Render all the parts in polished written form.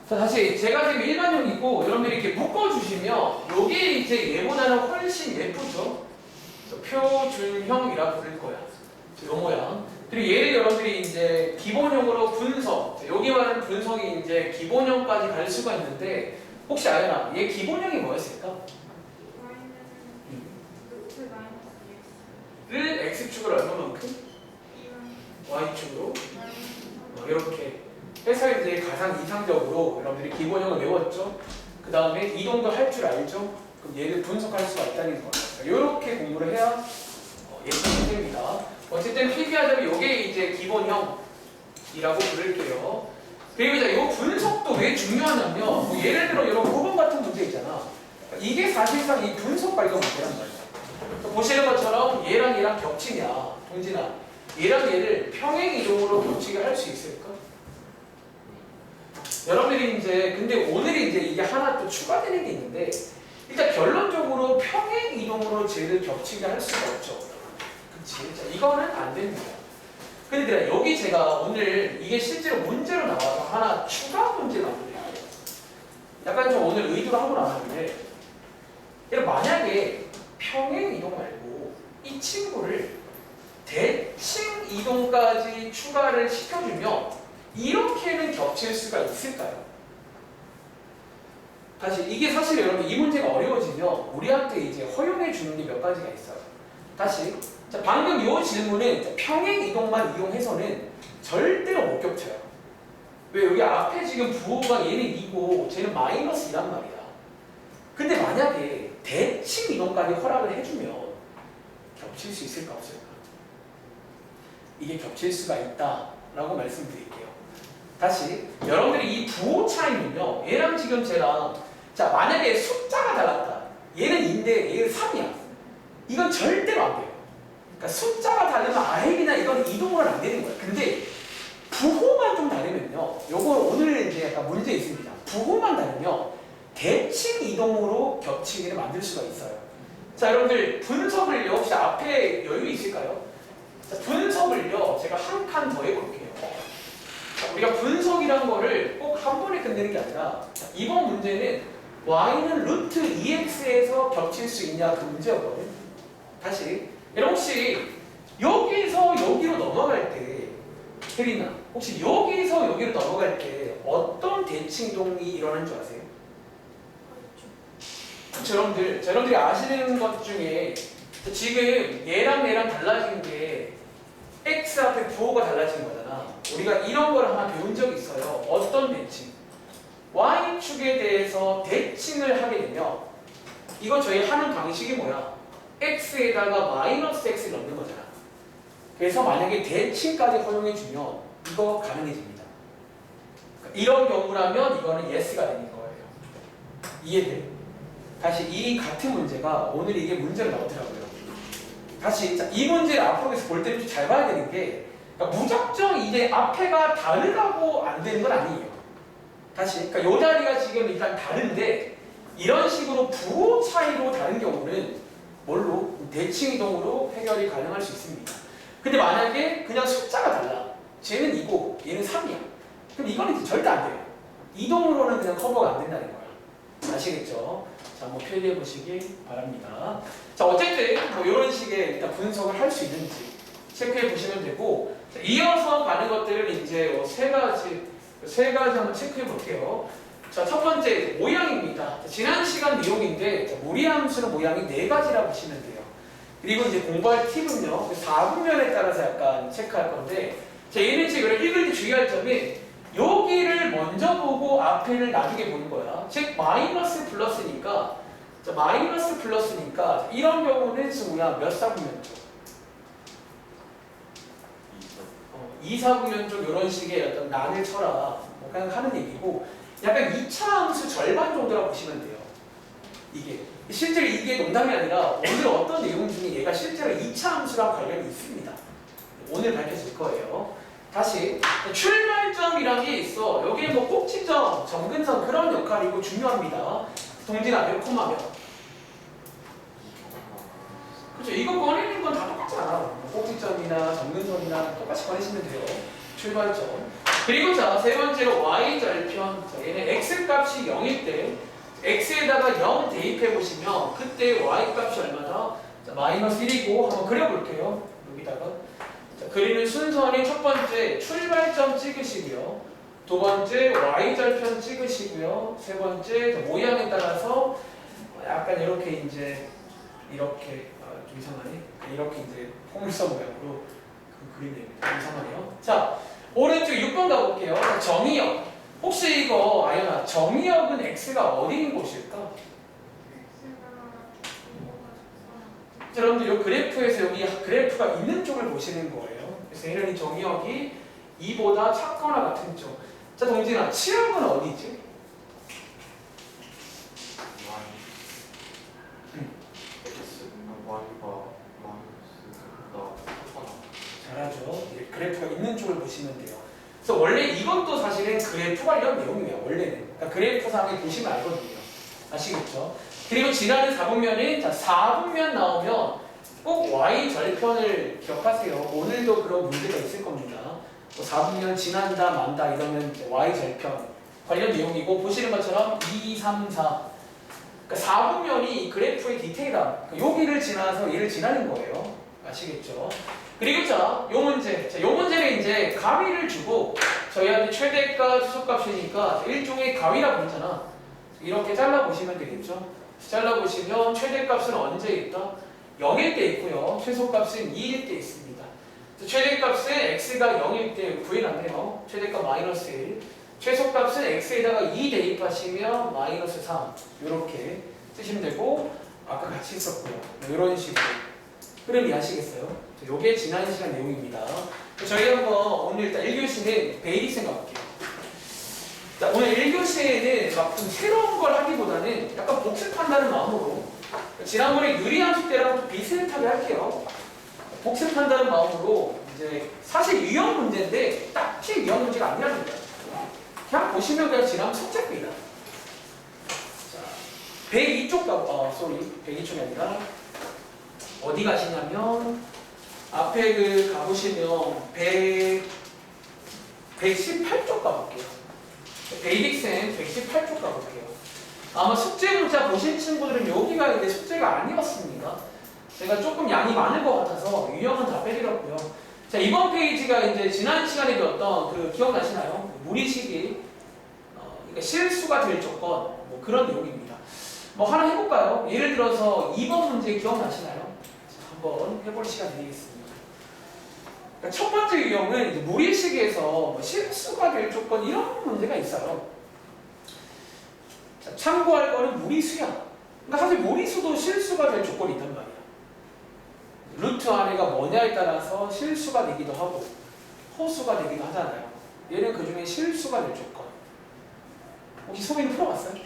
자, 다시 제가 지금 일반형이고 여러분들이 이렇게 묶어주시면 요게 이제 얘보다는 훨씬 예쁘죠? 표준형이라 부를 거야. 요 모양. 그리고 얘를 여러분들이 이제 기본형으로 분석. 여기 말하는 분석이 이제 기본형까지 갈 수가 있는데 혹시 알아나? 얘 기본형이 뭐였을까? 를 x축으로 얼마만큼? y축으로? 이렇게 해서 이제 가장 이상적으로 여러분들이 기본형을 외웠죠? 그 다음에 이동도 할 줄 알죠? 그럼 얘를 분석할 수가 있다는 거예요. 이렇게 공부를 해야 예쁘게 됩니다. 어쨌든 필기하자면 이게 이제 기본형이라고 부를게요. 그리고 이제 이 분석도 왜 중요하냐면 뭐 예를 들어 이런 9번 같은 문제 있잖아. 이게 사실상 이 분석 관련 문제란 말이야. 보시는 것처럼 얘랑 얘랑 겹치냐, 동진아. 얘랑 얘를 평행 이동으로 겹치게 할 수 있을까? 여러분들이 이제 근데 오늘이 이제 이게 하나 또 추가되는 게 있는데 일단 결론적으로 평행 이동으로 쟤를 겹치게 할 수가 없죠. 그치? 자, 이거는 안 됩니다. 근데 여기 제가 오늘 이게 실제로 문제로 나와서 하나 추가 문제 나오는데 약간 좀 오늘 의도를 하고 나왔는데 만약에 평행 이동 말고 이 친구를 대칭 이동까지 추가를 시켜주면 이렇게는 겹칠 수가 있을까요? 다시 이게 사실 여러분 이 문제가 어려워지면 우리한테 이제 허용해 주는 게 몇 가지가 있어요. 다시 자, 방금 이 질문은 평행 이동만 이용해서는 절대로 못 겹쳐요. 왜 여기 앞에 지금 부호가 얘는 2고 쟤는 마이너스 2란 말이야. 근데 만약에 대칭 이동까지 허락을 해주면 겹칠 수 있을까 없을까? 이게 겹칠 수가 있다라고 말씀드릴게요. 다시 여러분들이 이 부호 차이는요. 얘랑 지금 쟤랑 자 만약에 숫자가 달랐다. 얘는 2인데 얘는 3이야. 이건 절대로 안 돼요. 그러니까 숫자가 다르면 아예 그냥 이건 이동은 안 되는 거야. 근데 부호만 좀 다르면요. 요거 오늘 이제 약간 문제 있습니다. 부호만 다르면 대칭 이동으로 겹치기를 만들 수가 있어요. 자 여러분들 분석을요. 혹시 앞에 여유 있을까요? 자, 분석을요. 제가 한 칸 더 해볼게요. 자, 우리가 분석이란 거를 꼭 한 번에 끝내는 게 아니라 자, 이번 문제는 y는 루트 2x에서 겹칠 수 있냐 그 문제였거든. 다시 여러분 혹시 여기서 여기로 넘어갈 때 혜린아 혹시 여기서 여기로 넘어갈 때 어떤 대칭 이동이 일어나는 줄 아세요? 여러분들이 아시는 것 중에 지금 얘랑 얘랑 달라진 게 x 앞에 부호가 달라진 거잖아. 우리가 이런 걸 하나 배운 적이 있어요. 어떤 대칭? y축에 대해서 대칭을 하게 되면 이거 저희 하는 방식이 뭐야? x에다가 마이너스 x를 넣는 거잖아. 그래서 만약에 대칭까지 허용해주면 이거 가능해집니다. 이런 경우라면 이거는 yes가 되는 거예요. 이해돼? 다시 이 같은 문제가 오늘 이게 문제로 나오더라고요. 다시 자, 이 문제를 앞으로 볼 때는 좀 잘 봐야 되는 게 그러니까 무작정 이제 앞에가 다르다고 안 되는 건 아니에요. 다시 그러니까 이 자리가 지금 일단 다른데 이런 식으로 부호 차이로 다른 경우는 뭘로? 대칭 이동으로 해결이 가능할 수 있습니다. 근데 만약에 그냥 숫자가 달라. 쟤는 2고 얘는 3이야. 그럼 이거는 절대 안 돼요. 이동으로는 그냥 커버가 안 된다는 거야. 아시겠죠? 자, 한번 표현해 보시기 바랍니다. 자, 어쨌든 뭐 이런 식의 일단 분석을 할 수 있는지 체크해 보시면 되고 자, 이어서 가는 것들은 이제 세 가지 한번 체크해 볼게요. 자, 첫 번째 모양입니다. 자, 지난 시간 내용인데 자, 무리함수는 모양이 4가지라고 보시면 돼요. 그리고 이제 공부할 팁은요. 4분면에 따라서 약간 체크할 건데 자, 얘는 지금 읽을 때 주의할 점이 여기를 먼저 보고 앞에를 나중에 보는 거야. 즉 마이너스 플러스니까 자, 마이너스 플러스니까 이런 경우는 뭐야? 몇 사분면 쪽? 2사분면 쪽 이런 식의 어떤 난을 쳐라 뭐 그냥 하는 얘기고 약간 2차 함수 절반 정도라고 보시면 돼요. 이게 실제로 이게 농담이 아니라 오늘 어떤 내용 중에 얘가 실제로 2차 함수랑 관련이 있습니다. 오늘 밝혀질 거예요. 다시 출발점이란 게 있어. 여기에 뭐 꼭지점, 점근선 그런 역할이고 중요합니다. 동진아 몇 콤마면? 그렇죠. 이거 꺼내는 건 다 똑같잖아. 꼭지점이나 점근선이나 똑같이 꺼내시면 돼요. 출발점. 그리고 자, 세 번째로 y절편. 자, 얘는 값이 0일 때 x에다가 0 대입해 보시면 그때 y 값이 얼마다? 자, 마이너스 1이고 한번 그려볼게요. 여기다가 자, 그리는 순서는 첫 번째 출발점 찍으시고요. 두 번째 y절편 찍으시고요. 세 번째 모양에 따라서 약간 이렇게 이제 이렇게 좀 이상하네. 이렇게 이제 포물선 모양으로 그리네요. 이상하네요. 자, 오른쪽 6번 가볼게요. 정의역. 혹시 이거 아연아 정의역은 x가 어디인 곳일까? 자, 여러분들 이 그래프에서 여기 그래프가 있는 쪽을 보시는 거예요. 그래서 얘는 이 정의역이 2보다 작거나 같은 쪽. 자, 동진아, 치역은 어디지? 잘하죠. 그래프가 있는 쪽을 보시면 돼요. 그래서 원래 이것도 사실은 그래프 관련 내용이에요. 원래는. 그러니까 그래프상에 보시면 알거든요. 아시겠죠? 그리고 지나는 4분면이 자 4분면 나오면 꼭 y 절편을 기억하세요. 오늘도 그런 문제가 있을 겁니다. 뭐 4분면 지난다 만다 이러면 y절편 관련 내용이고 보시는 것처럼 2, 3, 4 그러니까 4분면이 그래프의 디테일함 그러니까 여기를 지나서 얘를 지나는 거예요. 아시겠죠? 그리고 자, 요 문제. 자, 요 문제는 이제 가위를 주고 저희한테 최대값, 최소값이니까 일종의 가위라고 했잖아. 이렇게 잘라보시면 되겠죠? 잘라보시면 최대값은 언제 있다? 0일 때 있고요. 최소값은 2일 때 있습니다. 최대값은 x가 0일 때 구해놨네요. 최대값 마이너스 1. 최소값은 x에다가 2 대입하시면 마이너스 3. 이렇게 쓰시면 되고 아까 같이 했었고요. 이런 식으로. 흐름 이해하시겠어요? 요게 지난 시간 내용입니다. 저희 한번 오늘 일단 1교시는 베이직 생각할게요. 자, 오늘 1교시에는 막 좀 새로운 걸 하기보다는 약간 복습한다는 마음으로 지난번에 유리함수 때랑 좀 비슷하게 할게요. 복습한다는 마음으로 이제 사실 유형 문제인데 딱히 유형 문제가 아니라는 거예요. 그냥 보시면 그냥 지난 숙제입니다. 자, 102쪽 가고, 102쪽이 아니라 어디 가시냐면 앞에 그 가보시면 118쪽 가볼게요. 베이직센 118쪽 가볼게요. 아마 숙제 문자 보신 친구들은 여기가 이제 숙제가 아니었습니다. 제가 조금 양이 많을 것 같아서 유형은 다 빼드렸고요. 자, 이번 페이지가 이제 지난 시간에 배웠던 그 기억나시나요? 무리식이 그러니까 실수가 될 조건 뭐 그런 내용입니다. 뭐 하나 해볼까요? 예를 들어서 2번 문제 기억나시나요? 한번 해볼 시간 드리겠습니다. 그러니까 첫 번째 유형은 이제 무리식에서 뭐 실수가 될 조건 이런 문제가 있어요. 자, 참고할 거는 무리수야. 그러니까 사실 무리수도 실수가 될 조건이 있단 말이야. 루트 안에가 뭐냐에 따라서 실수가 되기도 하고 허수가 되기도 하잖아요. 얘는 그 중에 실수가 될 조건. 혹시 소민이 풀어봤어요? 네.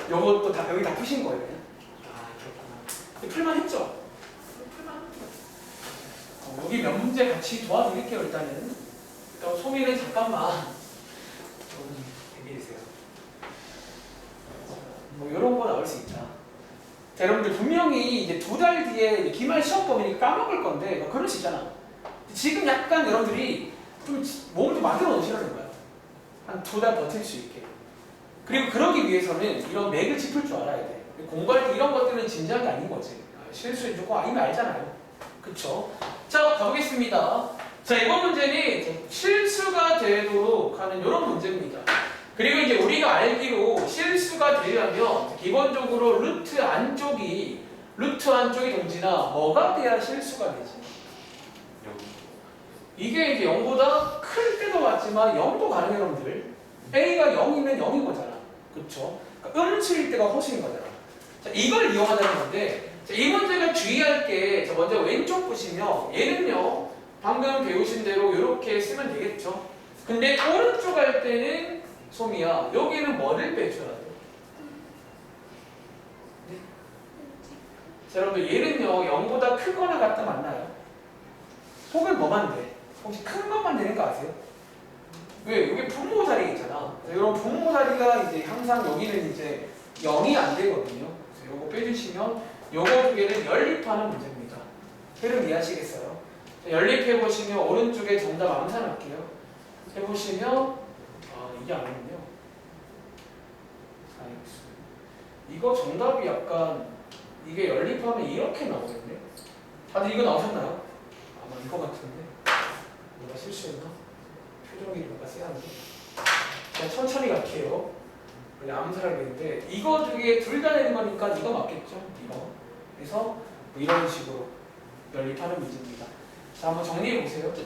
요것도 다 여기 다 푸신 거예요? 풀만 했죠? 여기 몇 문제 같이 도와드릴게요. 일단은 소민은 잠깐만 좀 대기해주세요. 뭐 이런 거 나올 수 있다. 자, 여러분들 분명히 이제 2달 뒤에 기말 시험 범위니까 까먹을 건데 뭐 그럴 수 있잖아. 지금 약간 여러분들이 좀 몸을 좀 만들어 놓으시라는 거야. 한 2달 버틸 수 있게. 그리고 그러기 위해서는 이런 맥을 짚을 줄 알아야 돼. 공부할 때 이런 것들은 진지한 게 아닌 거지. 실수인 조건 아니면 알잖아요. 그쵸? 자, 가보겠습니다. 자, 이번 문제는 실수가 되도록 하는 이런 문제입니다. 그리고 이제 우리가 알기로 실수가 되려면 기본적으로 루트 안쪽이 동진아 뭐가 돼야 실수가 되지? 이게 이제 0보다 클 때도 맞지만 0도 가능해 여러분들. A가 0이면 0인 거잖아. 그쵸? 그러니까 음수일 때가 허수인 거잖아. 자, 이걸 이용하자는 건데 자, 이 문제가 주의할 게 먼저 왼쪽 보시면 얘는요 방금 배우신 대로 이렇게 쓰면 되겠죠. 근데 오른쪽 할 때는 소미야 여기는 뭐를 빼줘야 돼? 네? 자, 여러분들 얘는요 0보다 크거나 같다 맞나요? 혹은 뭐만 돼? 혹시 큰 것만 되는 거 아세요? 왜? 여기 분모 자리 있잖아. 이런 분모 자리가 이제 항상 여기는 이제 0이 안 되거든요. 그래서 요거 빼주시면 요거 두 개는 연립하는 문제입니다. 흐름 이해하시겠어요? 연립해보시면 오른쪽에 정답 암산할게요. 해보시면 이게 아니군요. 4x. 이거 정답이 약간 이게 연립하면 이렇게 나오겠네. 다들 이거 나오셨나요? 아마 이거 같은데. 내가 실수했나? 표정이 뭔가 세한데. 그냥 천천히 갈게요. 그냥 암살하겠는데 이거 두 개 둘 다 내는 거니까 이거 맞겠죠? 이거. 그래서 뭐 이런 식으로 연립하는 문제입니다. 자, 한번 정리해 보세요. 네.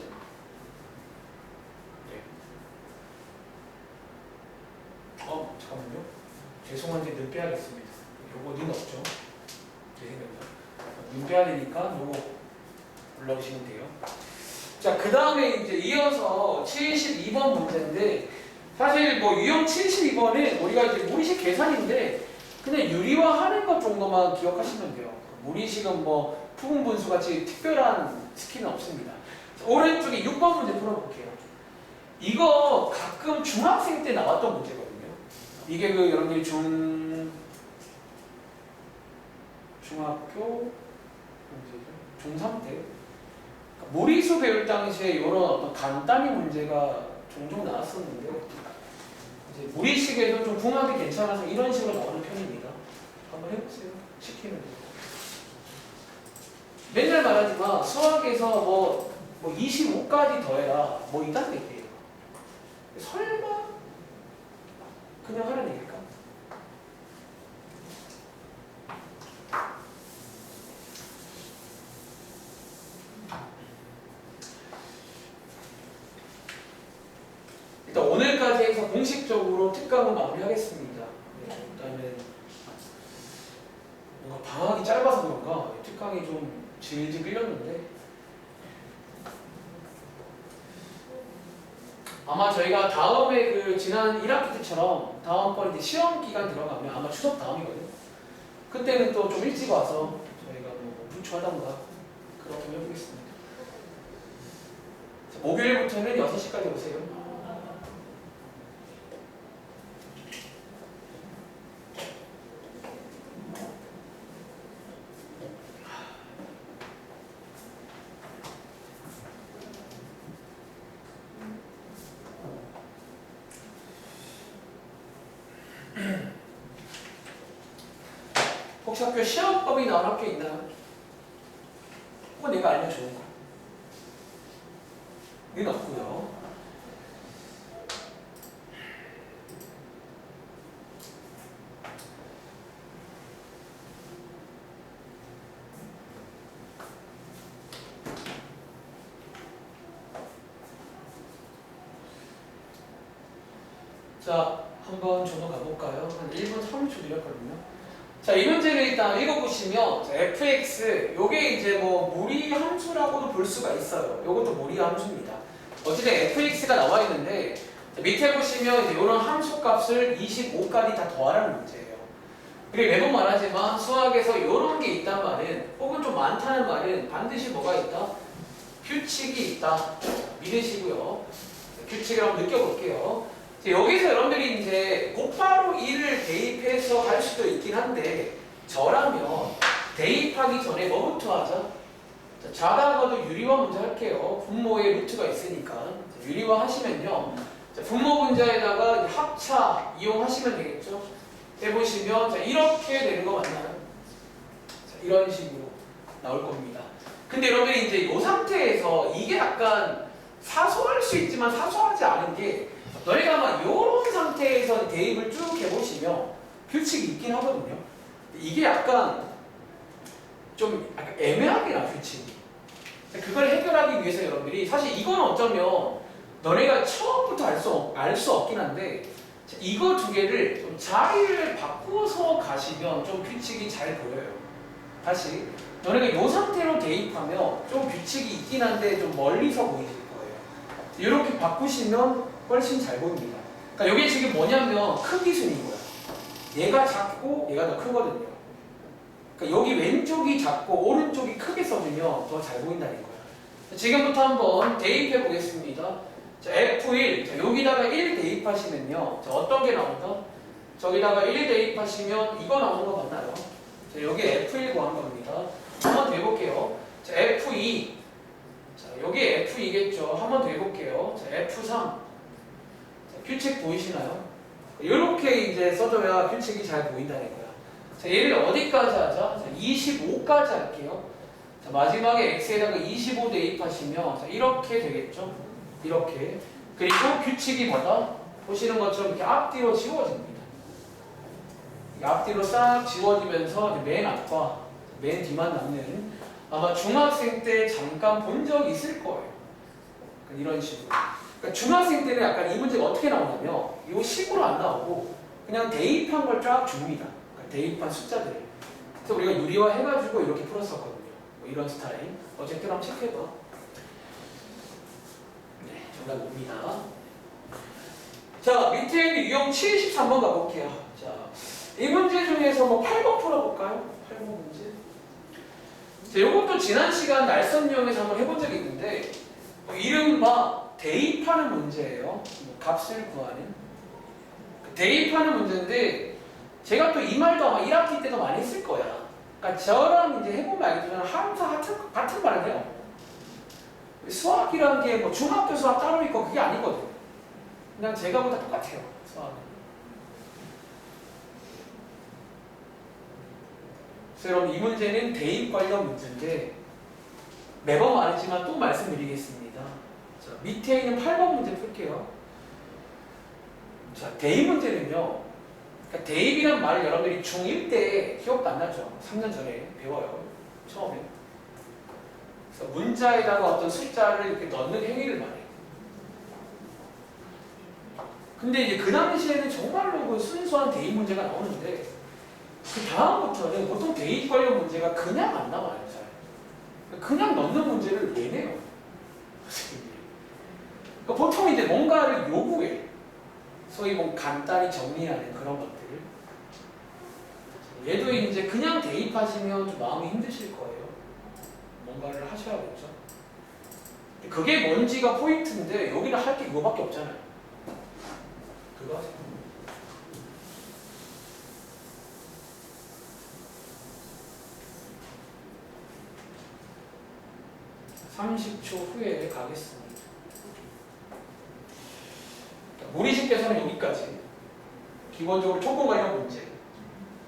잠깐만요. 죄송한데 는 빼야겠습니다. 요거 는 없죠? 제 생각입니다. 는 빼야 되니까 요거 올라오시면 돼요. 자, 그 다음에 이제 이어서 72번 문제인데 사실 뭐 유형 72번은 우리가 이제 무리식 계산인데 그냥 유리화하는 것 정도만 기억하시면 돼요. 무리식은 뭐 부분 분수 같이 특별한 스킬은 없습니다. 오른쪽에 6번 문제 풀어볼게요. 이거 가끔 중학생 때 나왔던 문제거든요. 이게 그 여러분들이 중학교 중3 때 무리수 배울 당시에 이런 어떤 간단히 문제가 종종 나왔었는데 이제 무리식에도 좀 궁합이 괜찮아서 이런 식으로 나오는 편입니다. 한번 해보세요. 시키면 돼요. 맨날 말하지만 수학에서 뭐 25까지 더해라 뭐 이딴 얘기예요. 설마 그냥 하는 얘기일까? 일단 오늘까지 해서 공식적으로 특강은 마무리하겠습니다. 일단은 뭔가 방학이 짧아서 그런가 특강이 좀 질질 끌렸는데 아마 저희가 다음에 그 지난 1학기 때처럼 다음번 이제 시험 기간 들어가면 아마 추석 다음이거든요. 그때는 또 좀 일찍 와서 저희가 뭐 분추하던가 그렇게 해보겠습니다. 자, 목요일부터는 6시까지 오세요. 혹시 학교 시험법이 나온 학교 있나요? 혹은 내가 알면 좋은 거? 이건 없고요. 자, 한번 저도 가볼까요? 한 1분 30초 드렸거든요. 자, 이 문제를 일단 읽어보시면 fx 요게 이제 뭐 무리 함수라고도 볼 수가 있어요. 요것도 무리 함수입니다. 어쨌든 fx가 나와 있는데 밑에 보시면 이제 이런 함수 값을 25까지 다 더하라는 문제예요. 그리고 매번 말하지만 수학에서 이런 게 있단 말은 혹은 좀 많다는 말은 반드시 뭐가 있다? 규칙이 있다. 믿으시고요. 규칙을 한번 느껴볼게요. 여기서 여러분들이 이제 곧바로 1을 대입해서 갈 수도 있긴 한데 저라면 대입하기 전에 뭐부터 하죠? 자, 자다가도 유리화 문제 할게요. 분모에 루트가 있으니까 유리화 하시면요. 자, 분모 분자에다가 합차 이용하시면 되겠죠. 해보시면 자, 이렇게 되는 거 맞나요? 자, 이런 식으로 나올 겁니다. 근데 여러분들이 이제 이 상태에서 이게 약간 사소할 수 있지만 사소하지 않은 게 너희가 아마 이런 상태에서 대입을 쭉 해보시면 규칙이 있긴 하거든요. 이게 약간 좀 약간 애매하게 나 규칙이. 그걸 해결하기 위해서 여러분들이 사실 이건 어쩌면 너네가 처음부터 알 수 없긴 한데 이거 두 개를 좀 자리를 바꾸어서 가시면 좀 규칙이 잘 보여요. 다시 너네가 이 상태로 대입하면 좀 규칙이 있긴 한데 좀 멀리서 보이실 거예요. 이렇게 바꾸시면 훨씬 잘 보입니다. 그러니까 이게 지금 뭐냐면 큰 기준인 거야. 얘가 작고 얘가 더 크거든요. 그러니까 여기 왼쪽이 작고 오른쪽이 크게 써주면 더 잘 보인다는 거야. 지금부터 한번 대입해 보겠습니다. 자, F1, 자, 여기다가 1 대입하시면요. 자, 어떤 게 나온다? 저기다가 1 대입하시면 이거 나오는 거 맞나요? 자, 여기 F1 구한 겁니다. 한번 더 해볼게요. 자, F2. 자, 여기 F2겠죠. 한번 더 해볼게요. 자, F3. 자, 규칙 보이시나요? 이렇게 이제 써줘야 규칙이 잘 보인다는 거야. 자, 얘를 어디까지 하자? 자, 25까지 할게요. 자, 마지막에 x에다가 25 대입하시면 자, 이렇게 되겠죠? 이렇게. 그리고 규칙이 뭐다? 보시는 것처럼 이렇게 앞뒤로 지워집니다. 앞뒤로 싹 지워지면서 맨 앞과 맨 뒤만 남는 아마 중학생 때 잠깐 본 적 있을 거예요. 이런 식으로. 그러니까 중학생 때는 약간 이 문제가 어떻게 나오냐면 이 식으로 안 나오고 그냥 대입한 걸 쫙 줍니다. 그러니까 대입한 숫자들을. 그래서 우리가 유리화 해가지고 이렇게 풀었었거든요. 뭐 이런 스타일. 어쨌든 한번 체크해봐. 네, 정답 옵니다. 자, 밑에 있는 유형 73번 가볼게요. 자, 이 문제 중에서 뭐 8번 풀어볼까요? 8번 문제. 자, 이것도 지난 시간 날선 유형에서 한번 해본 적이 있는데 이른바 대입하는 문제예요. 값을 구하는. 대입하는 문제인데 제가 또 이 말도 아마 1학기 때도 많이 했을 거야. 그러니까 저랑 이제 해보면 알겠지만 항상 같은 말을 해요. 수학이라는 게 뭐 중학교 수학 따로 있고 그게 아니거든. 그냥 제가 보다 똑같아요. 수학은. 그래서 여러분 이 문제는 대입 관련 문제인데 매번 말했지만 또 말씀드리겠습니다. 자, 밑에 있는 8번 문제 풀게요. 자, 대입 문제는요. 그러니까 대입이란 말을 여러분들이 중1 때 기억도 안 나죠? 3년 전에 배워요. 처음에. 그래서 문자에다가 어떤 숫자를 이렇게 넣는 행위를 말해요. 근데 이제 그 당시에는 정말로 그 순수한 대입 문제가 나오는데 그 다음부터는 보통 대입 관련 문제가 그냥 안 나와요. 잘. 그냥 넣는 문제를 왜 내요? 그러니까 보통 이제 뭔가를 요구해. 소위 뭐 간단히 정리하는 그런 것들. 얘도 이제 그냥 대입하시면 좀 마음이 힘드실 거예요. 뭔가를 하셔야겠죠. 그게 뭔지가 포인트인데 여기는 할 게 그거밖에 없잖아요. 그거 하세요. 30초 후에 가겠습니다. 무리식계산은 여기까지. 기본적으로 초고 관련 문제.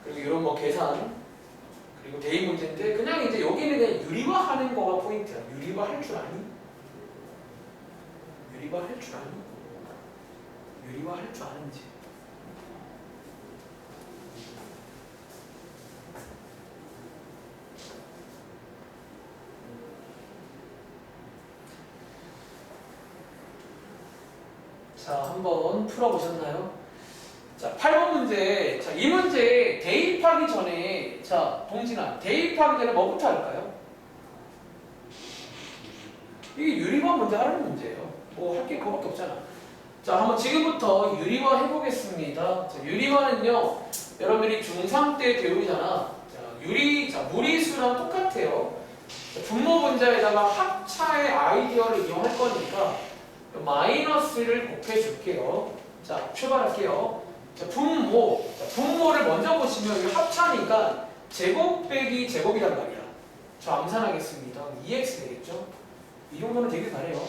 그리고 이런 뭐 계산. 그리고 대입 문제인데 그냥 이제 여기는 그냥 유리화하는 거가 포인트야. 유리화 할 줄 아니? 유리화 할 줄 아니? 유리화 할 줄 아는지. 자, 한번 풀어보셨나요? 자, 8번 문제. 자, 이 문제 대입하기 전에, 자, 동진아, 대입하기 전에 뭐부터 할까요? 이게 유리화 문제 하라는 문제예요. 뭐 할 게 그거밖에 없잖아. 자, 한번 지금부터 유리화 해보겠습니다. 자, 유리화는요, 여러분들이 중3 때 배우잖아. 자, 무리수랑 똑같아요. 자, 분모 분자에다가 합차의 아이디어를 이용할 거니까 마이너스를 곱해줄게요. 자, 출발할게요. 자, 분모를 먼저 보시면 여기 합차니까 제곱 빼기 제곱이란 말이야. 저 암산하겠습니다. 2x 되겠죠? 이 정도는 되길 바래요.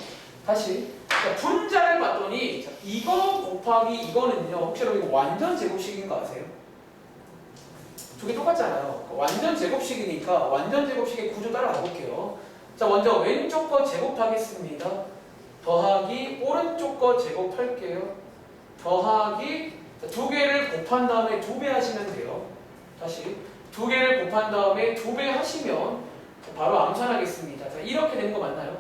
다시. 자, 분자를 봤더니 자, 이거 곱하기 이거는요. 혹시 여러분 이거 완전 제곱식인 거 아세요? 두 개 똑같잖아요. 완전 제곱식이니까 완전 제곱식의 구조 따라가 볼게요. 자, 먼저 왼쪽 거 제곱하겠습니다. 더하기 오른쪽 거 제곱할게요. 더하기 두 개를 곱한 다음에 2배 하시면 돼요. 다시 두 개를 곱한 다음에 2배 하시면 바로 암산하겠습니다. 자, 이렇게 되는 거 맞나요?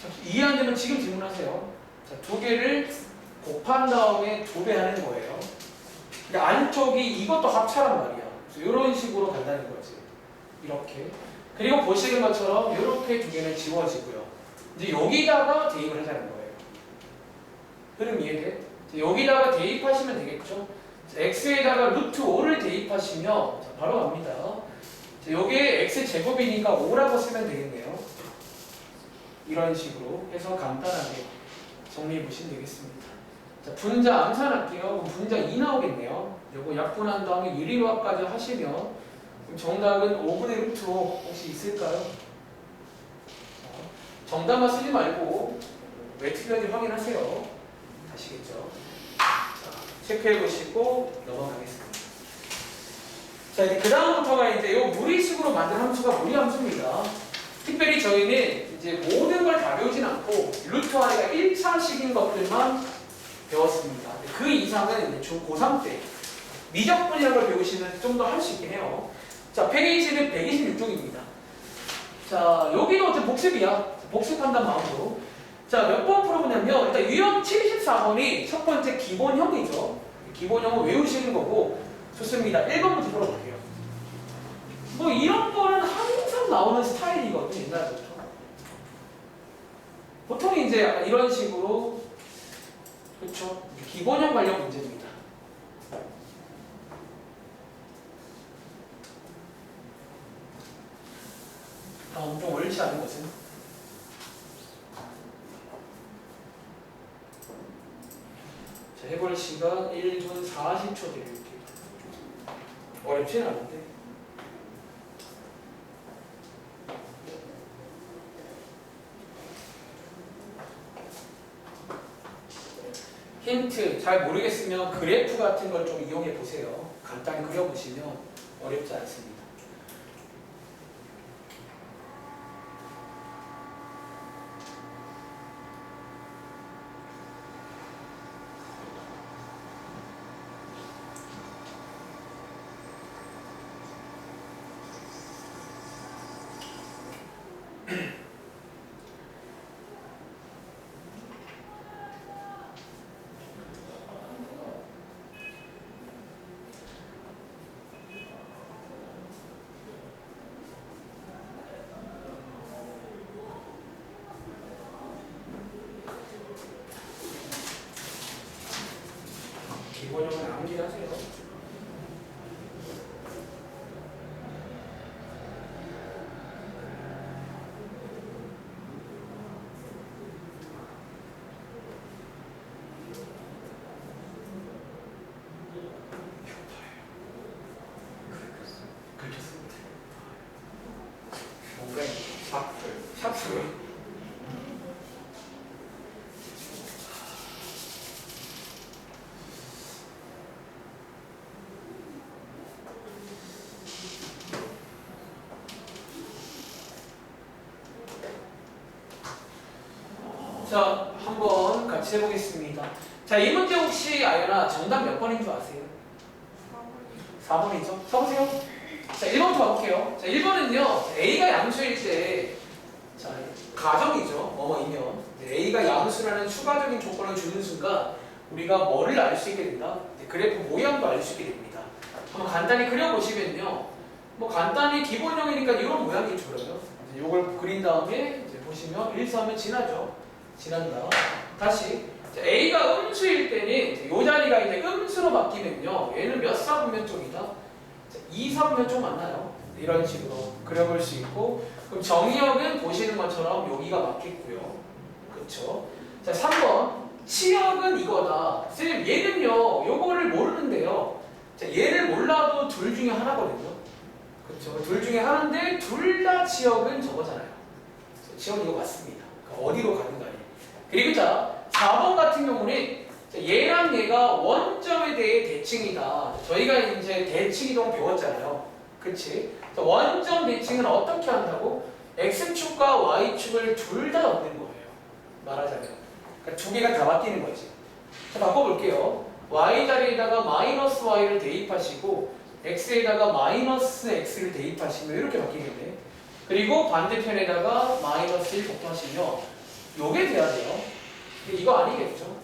자, 이해 안 되면 지금 질문하세요. 자, 두 개를 곱한 다음에 2배 하는 거예요. 근데 안쪽이 이것도 합차란 말이야. 그래서 이런 식으로 간다는 거지. 이렇게. 그리고 보시는 것처럼 이렇게 두 개는 지워지고요. 이제 여기다가 대입을 하자는 거예요. 흐름 이해돼? 여기다가 대입하시면 되겠죠? 자, x에다가 루트 5를 대입하시면 자, 바로 갑니다. 자, 여기에 x 제곱이니까 5라고 쓰면 되겠네요. 이런 식으로 해서 간단하게 정리해 보시면 되겠습니다. 자, 분자 암산할게요. 그럼 분자 2 나오겠네요. 요거 약분한 다음에 유리화까지 하시면 정답은 5분의 루트 5 혹시 있을까요? 정답만 쓰지 말고 왜 틀렸는지 확인하세요. 아시겠죠? 자, 체크해 보시고 넘어가겠습니다. 자, 이제 그 다음부터가 이제 요 무리식으로 만든 함수가 무리 함수입니다. 특별히 저희는 이제 모든 걸 다 배우진 않고 루트 i가 1차식인 것들만 배웠습니다. 그 이상은 이제 고3 때 미적분이라는 걸 배우시면 좀 더 할 수 있긴 해요. 자, 페이지는 126쪽입니다. 자, 여기도 어째 복습이야. 복습한다는 마음으로. 자, 몇 번 풀어보냐면, 일단 유형 74번이 첫 번째 기본형이죠. 기본형은 외우시는 거고, 좋습니다. 1번부터 풀어볼게요. 뭐, 이런 거는 항상 나오는 스타일이거든요, 옛날부터. 보통 이제 약간 이런 식으로, 그쵸? 기본형 관련 문제입니다. 엄청 옳지 않은 것은 자, 해볼 시간 1분 40초 드릴게요. 어렵진 않은데 힌트 잘 모르겠으면 그래프 같은 걸 좀 이용해 보세요. 간단히 그려보시면 어렵지 않습니다. 기본형은 암기하세요. 긁혔습니다. 뭔가 샤프. 자, 한번 같이 해보겠습니다. 자, 이 문제 혹시 아연아 정답 몇 번인 줄 아세요? 4번이죠? 써보세요. 자, 1번부터 가볼게요. 자, 1번은요, A가 양수일 때, 자, 가정이죠. 뭐뭐이면. A가 양수라는 추가적인 조건을 주는 순간, 우리가 뭐를 알 수 있게 된다? 그래프 모양도 알 수 있게 됩니다. 한번 간단히 그려보시면요. 뭐 간단히 기본형이니까 이런 모양이 줘요. 이걸 그린 다음에 이제 보시면 1, 3은 지나죠. 지난다. 다시 A가 음수일 때는 이 자리가 이제 음수로 바뀌면요. 얘는 몇 사분면 쪽이다? 2사분면 쪽 맞나요? 이런 식으로 그려볼 수 있고 그럼 정의역은 보시는 것처럼 여기가 맞겠고요. 그렇죠? 자, 3번 치역은 이거다. 선생님 얘는요. 요거를 모르는데요. 자, 얘를 몰라도 둘 중에 하나거든요. 그렇죠? 둘 중에 하나인데 둘 다 치역은 저거잖아요. 치역은 이거 맞습니다. 그러니까 어디로 가는가요? 그리고 자, 4번 같은 경우는 얘랑 얘가 원점에 대해 대칭이다. 저희가 이제 대칭이동 배웠잖아요. 그치? 원점 대칭은 어떻게 한다고? X축과 Y축을 둘 다 넣는 거예요. 말하자면. 그러니까 두 개가 다 바뀌는 거지. 자, 바꿔볼게요. Y 자리에다가 마이너스 Y를 대입하시고 X에다가 마이너스 X를 대입하시면 이렇게 바뀌겠네. 그리고 반대편에다가 마이너스 1 곱하시면 요게 돼야 돼요. 근데 이거 아니겠죠?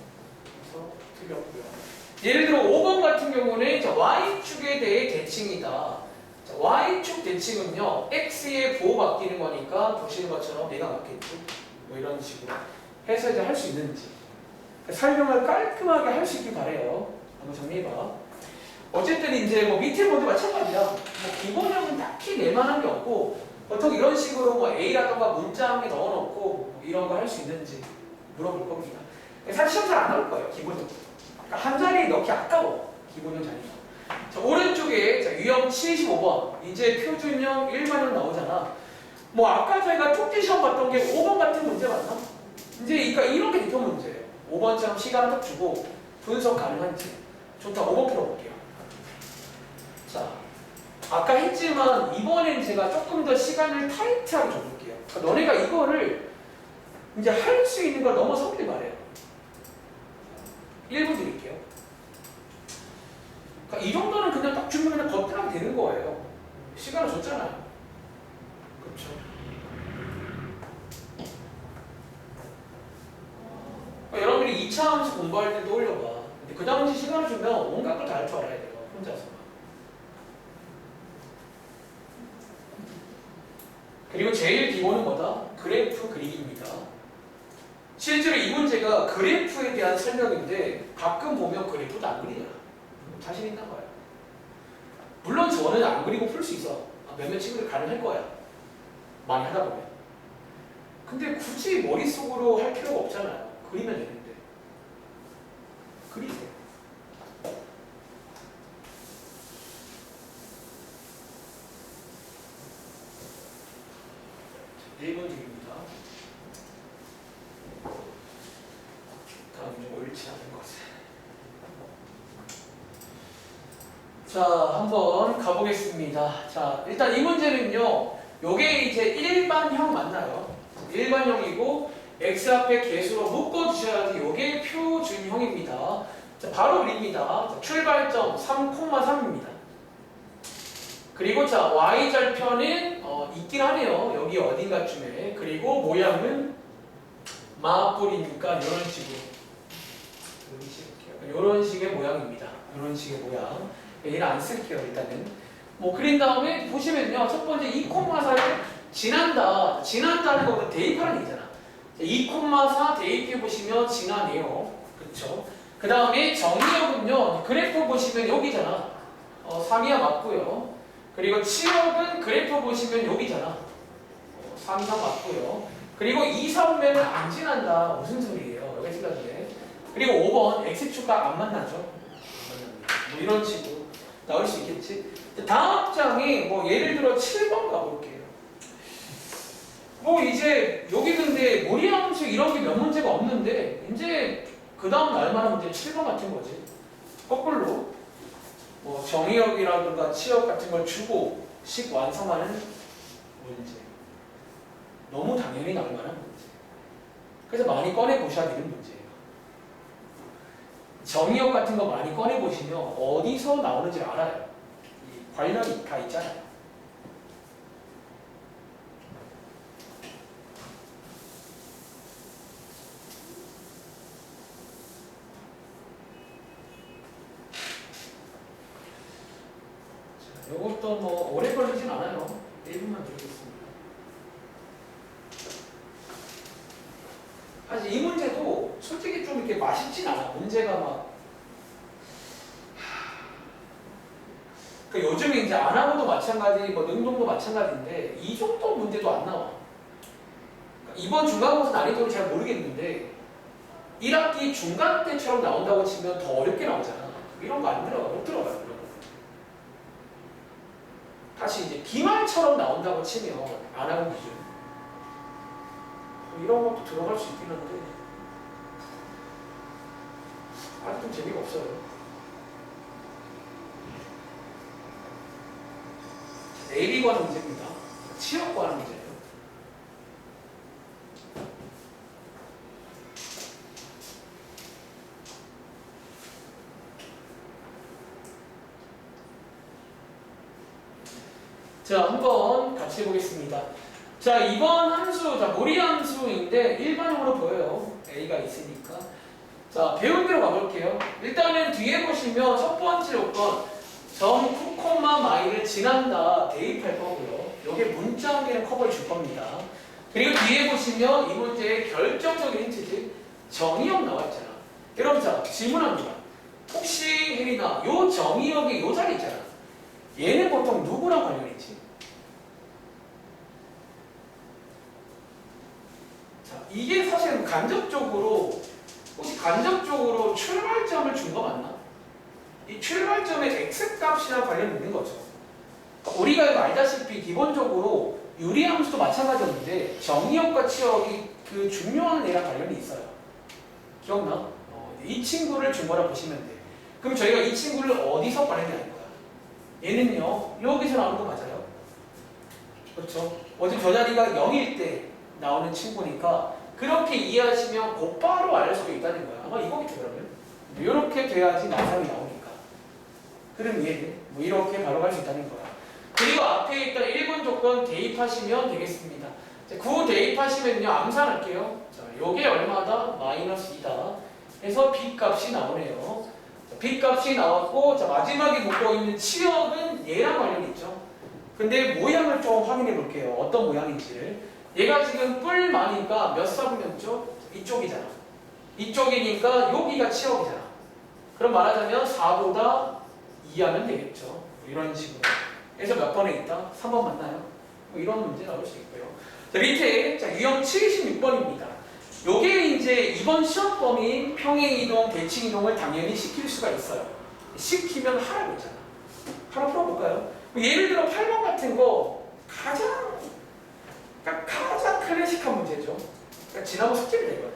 그래서 틀렸고요. 예를 들어 5번 같은 경우는 Y축에 대해 대칭이다. 자, Y축 대칭은요. X에 보호 바뀌는 거니까 보시는 것처럼 얘가 맞겠죠? 뭐 이런 식으로 해서 이제 할 수 있는지 설명을 깔끔하게 할 수 있길 바래요. 한번 정리해봐. 어쨌든 이제 뭐 밑에 모두 마찬가지야. 뭐 기본형은 딱히 낼만한 게 없고 보통 이런 식으로 뭐 A라던가 문자함에 넣어놓고 뭐 이런 거 할 수 있는지 물어볼 겁니다. 사실 시험 잘 안 나올 거예요, 기본형. 그러니까 한 자리에 넣기 아까워, 기본형 자리가. 자, 오른쪽에 자, 유형 75번, 이제 표준형, 일반형 나오잖아. 뭐 아까 저희가 쪽지 시험 봤던 게 5번 같은 문제 맞나? 이제 그러니까 이런 게 대표 문제예요. 5번처럼 시간을 딱 주고 분석 가능한지. 좋다. 5번 풀어볼게요. 자, 아까 했지만 이번엔 제가 조금 더 시간을 타이트하게 줘볼게요. 그러니까 너네가 이거를 이제 할 수 있는 걸 넘어서길 바래요. 1분 드릴게요. 그러니까 이 정도는 그냥 딱 주면 그냥 버튼하면 되는 거예요. 시간을 줬잖아요. 그렇죠? 그러니까 여러분들이 2차 함수 공부할 때 떠올려봐. 근데 그 당시 시간을 주면 온갖 걸 다 할 줄 알아야 돼요. 혼자서. 그리고 제일 기본은 뭐다? 그래프 그리기입니다. 실제로 이 문제가 그래프에 대한 설명인데 가끔 보면 그래프도 안 그리잖아. 자신 있나 봐요. 물론 저는 안 그리고 풀 수 있어. 몇몇 친구들 가능할 거야. 많이 하다 보면. 근데 굳이 머릿속으로 할 필요가 없잖아요. 그리면 되는데. 그리세요. 자, 1분 드립니다. 다음 좀 옳지 않은 것을. 자, 한번 가보겠습니다. 자, 일단 이 문제는요. 요게 이제 일반형 맞나요? 일반형이고 x 앞에 개수로 묶어주셔야지 요게 표준형입니다. 자, 바로 그립니다. 자, 출발점 3,3입니다. 그리고 자, y절편은 있긴 하네요. 여기 어딘가쯤에. 그리고 모양은 마뿔이니까 이런 식으로. 이런 식의 모양입니다. 이런 식의 모양. 얘는 안 쓸게요. 일단은. 뭐 그린 다음에 보시면요. 첫 번째 2,4를 지난다. 지난다는 거보다 대입하는 얘기잖아. 2,4 대입해 보시면 지나네요. 그렇죠? 그 다음에 정의역은요. 그래프 보시면 여기잖아. 상이하 맞고요. 그리고 치역은 그래프 보시면 여기잖아. 상이하 맞고요. 그리고 2, 3면은 안 지난다. 무슨 소리예요? 여기 생각해. 그리고 5번 x축과 안 만나죠. 뭐 이런 식으로 나올 수 있겠지. 다음 장에 뭐 예를 들어 7번 가볼게요. 뭐 이제 여기 근데 무리함수 이런 게 몇 문제가 없는데 이제 그 다음 날만한 문제 7번 같은 거지. 거꾸로 뭐 정의역이라든가 치역 같은 걸 주고 식 완성하는 문제. 너무 당연히 나올 만한 문제. 그래서 많이 꺼내 보셔야 되는 문제예요. 정의역 같은 거 많이 꺼내 보시면 어디서 나오는지 알아요. 이 관련이 다 있잖아요. 이것도 뭐 오래 걸리진 않아요. 1분만 드리겠습니다. 사실 이 문제도 솔직히 좀 이렇게 맛있진 않아. 문제가 막. 그 요즘에 이제 안 하고도 마찬가지, 뭐 능동도 마찬가지인데 이 정도 문제도 안 나와. 그러니까 이번 중간고사 난이도를 잘 모르겠는데 1학기 중간 때처럼 나온다고 치면 더 어렵게 나오잖아. 이런 거 안 들어가, 못 들어가요. 그런 거. 다시 이제 기말처럼 나온다고 치면 안 하는 기준. 이런 것도 들어갈 수 있긴 한데 아직 좀 재미가 없어요. 내일이 관한 문제입니다. 치역 관한 문제예요. 자, 한번 같이 해보겠습니다. 자, 이번 함수, 자, 모리 함수인데 일반형으로 보여요. A가 있으니까. 자, 배운 대로 가볼게요. 일단은 뒤에 보시면 첫 번째 요건 점 9,마이를 지난다 대입할 거고요. 요게 문자 한 개는 커버해 줄 겁니다. 그리고 뒤에 보시면 이 문제의 결정적인 힌트지 정의역 나와 있잖아. 여러분 자, 질문합니다. 혹시 혜린아, 요 정의역의 요 자리 있잖아. 얘는 보통 누구랑 관련이 있지? 자, 이게 사실은 간접적으로 혹시 간접적으로 출발점을 준 거 맞나? 이 출발점에 x값이랑 관련이 있는 거죠. 우리가 알다시피 기본적으로 유리함수도 마찬가지였는데 정의역과 치역이 그 중요한 애랑 관련이 있어요. 기억나? 이 친구를 중거라 보시면 돼. 그럼 저희가 이 친구를 어디서 꺼내냐는 거야. 얘는요, 여기서 나오는 거 맞아요. 그렇죠? 어차피 저 자리가 0일 때 나오는 친구니까 그렇게 이해하시면 곧바로 알 수도 있다는 거야. 아마 이거겠죠, 그러면. 이렇게 돼야지 나상이 나오니까. 그럼 얘는 뭐 이렇게 바로 갈 수 있다는 거야. 그리고 앞에 있던 1번 조건 대입하시면 되겠습니다. 구 대입하시면요, 암산할게요. 자, 요게 얼마다? 마이너스 2다. 해서 b 값이 나오네요. 자, b 값이 나왔고, 자, 마지막에 묶어 있는 치역은 얘랑 관련이 있죠. 근데 모양을 좀 확인해 볼게요. 어떤 모양인지를. 얘가 지금 뿔마니까 몇 사분면죠? 이쪽이잖아. 이쪽이니까 여기가 치역이잖아. 그럼 말하자면 4보다 2하면 되겠죠. 이런 식으로. 그래서 몇 번에 있다? 3번 맞나요? 뭐 이런 문제 나올 수 있고요. 자, 밑에 자, 유형 76번입니다. 요게 이제 이번 시험 범위인 평행이동, 대칭이동을 당연히 시킬 수가 있어요. 시키면 하라고 했잖아. 하나 풀어볼까요? 예를 들어 8번 같은 거 그러니까 가장 클래식한 문제죠. 그러니까 지나고 숙제를 내거든.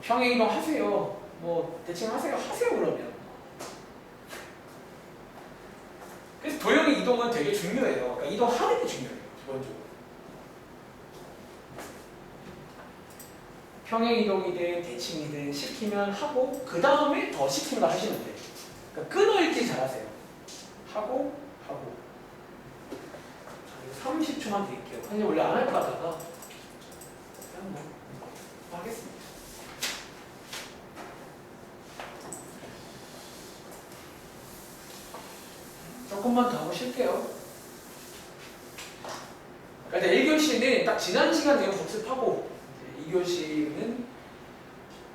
평행이동 하세요. 뭐 대칭 하세요. 하세요 그러면. 그래서 도형의 이동은 되게 중요해요. 그러니까 이동하는 게 중요해요. 기본적으로. 평행이동이든 대칭이든 시키면 하고 그 다음에 더 시키는 거 하시면 돼요. 그러니까 끊어읽기 잘하세요. 하고 30초만 드릴게요. 근데 원래 안 할 거 같다가 그냥 뭐 하겠습니다. 조금만 더 하고 쉴게요. 그러니까 1교시는 딱 지난 시간 내용 복습하고 2교시는